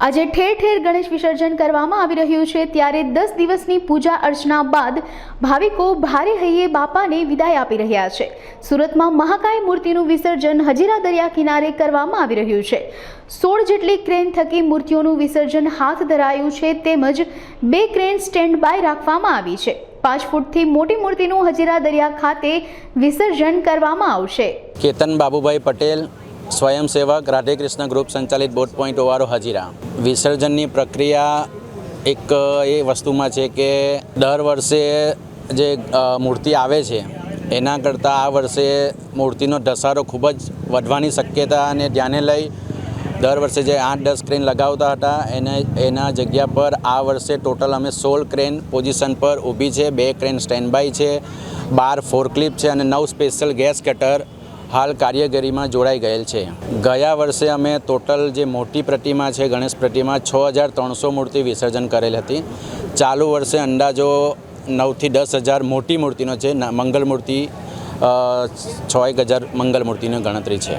આજે ઠેર ઠેર ગણેશ વિસર્જન કરવામાં આવી રહ્યું છે ત્યારે 10 દિવસની પૂજા અર્ચના બાદ ભાવિકો ભારે હૈયે બાપાને વિદાય આપી રહ્યા છે। સુરતમાં મહાકાય મૂર્તિનું વિસર્જન હજીરા દરિયા કિનારે કરવામાં આવી રહ્યું છે। 16 જેટલી ક્રેન થકી મૂર્તિઓનું વિસર્જન હાથ ધરાયું છે તેમજ 2 ક્રેન સ્ટેન્ડ બાય રાખવામાં આવી છે। 5 ફૂટથી મોટી મૂર્તિનું હજીરા દરિયા ખાતે વિસર્જન કરવામાં આવશે। કેતન બાબુભાઈ પટેલ, સ્વયંસેવક રાધે કૃષ્ણ ગ્રુપ સંચાલિત બોટ પોઈન્ટ ઓવારો હજીરા। વિસર્જનની પ્રક્રિયા એક એ વસ્તુમાં છે કે દર વર્ષે જે મૂર્તિ આવે છે એના કરતાં આ વર્ષે મૂર્તિનો ધસારો ખૂબ જ વધવાની શક્યતાને ધ્યાને લઈ દર વર્ષે જે 8-10 ક્રેન લગાવતા હતા એના જગ્યા પર આ વર્ષે ટોટલ અમે 16 ક્રેન પોઝિશન પર ઊભી છે, 2 ક્રેન સ્ટેન્ડ બાય છે, 12 ફોરક્લિપ છે અને 9 સ્પેશિયલ ગેસ કટર હાલ કાર્યગરીમાં જોડાઈ ગયેલ છે। ગયા વર્ષે અમે ટોટલ જે મોટી પ્રતિમા છે ગણેશ પ્રતિમા 6300 મૂર્તિ વિસર્જન કરેલ હતી। ચાલુ વર્ષે અંદાજો 9થી 10,000 મોટી મૂર્તિનો છે, મંગલ મૂર્તિ 6,000 મંગલ મૂર્તિની ગણતરી છે।